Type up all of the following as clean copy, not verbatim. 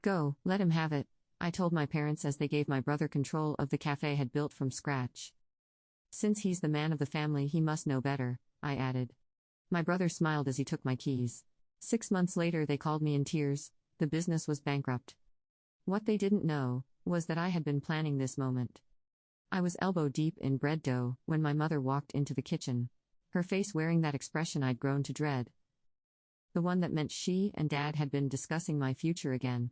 Go, let him have it, I told my parents as they gave my brother control of the cafe I had built from scratch. Since he's the man of the family, he must know better, I added. My brother smiled as he took my keys. 6 months later, they called me in tears. The business was bankrupt. What they didn't know was that I had been planning this moment. I was elbow deep in bread dough when my mother walked into the kitchen, her face wearing that expression I'd grown to dread. The one that meant she and Dad had been discussing my future again.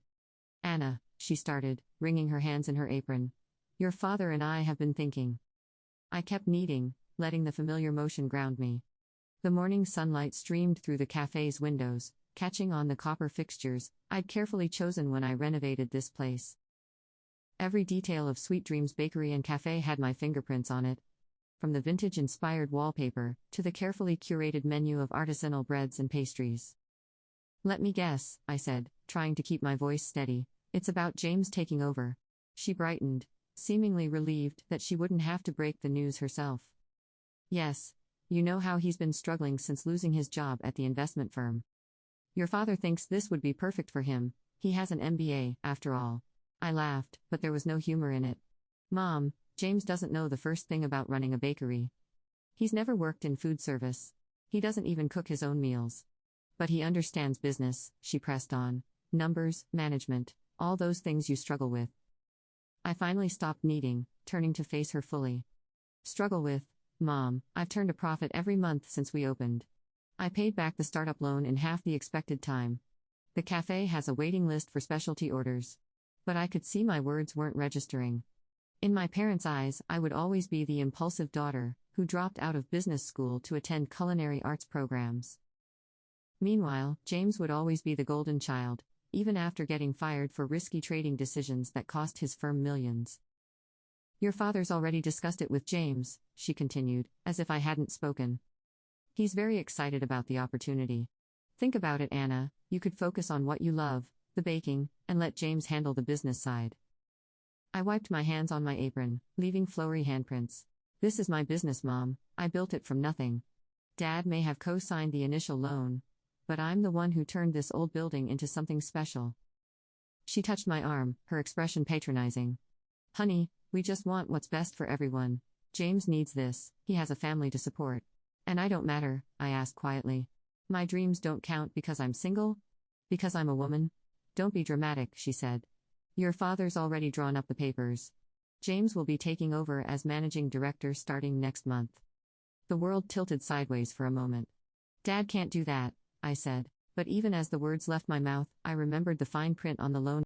"Anna," she started, wringing her hands in her apron. "Your father and I have been thinking." I kept kneading, letting the familiar motion ground me. The morning sunlight streamed through the cafe's windows, catching on the copper fixtures I'd carefully chosen when I renovated this place. Every detail of Sweet Dreams Bakery and Cafe had my fingerprints on it. From the vintage-inspired wallpaper to the carefully curated menu of artisanal breads and pastries. "Let me guess," I said, trying to keep my voice steady. "It's about James taking over." She brightened, seemingly relieved that she wouldn't have to break the news herself. "Yes. You know how he's been struggling since losing his job at the investment firm. Your father thinks this would be perfect for him. He has an MBA, after all." I laughed, but there was no humor in it. "Mom, James doesn't know the first thing about running a bakery. He's never worked in food service. He doesn't even cook his own meals. But he understands business," she pressed on. "Numbers, management, all those things you struggle with." I finally stopped kneading, turning to face her fully. "Struggle with? Mom, I've turned a profit every month since we opened. I paid back the startup loan in half the expected time. The cafe has a waiting list for specialty orders." But I could see my words weren't registering. In my parents' eyes, I would always be the impulsive daughter who dropped out of business school to attend culinary arts programs. Meanwhile, James would always be the golden child, even after getting fired for risky trading decisions that cost his firm millions. "Your father's already discussed it with James," she continued, as if I hadn't spoken. "He's very excited about the opportunity. Think about it, Anna, you could focus on what you love, the baking, and let James handle the business side." I wiped my hands on my apron, leaving flowery handprints. "This is my business, Mom. I built it from nothing. Dad may have co-signed the initial loan, but I'm the one who turned this old building into something special." She touched my arm, her expression patronizing. "Honey, we just want what's best for everyone. James needs this, he has a family to support. And I don't matter," I asked quietly. "My dreams don't count because I'm single? Because I'm a woman?" "Don't be dramatic," she said. "Your father's already drawn up the papers. James will be taking over as managing director starting next month." The world tilted sideways for a moment. "Dad can't do that," I said, but even as the words left my mouth, I remembered the fine print on the loan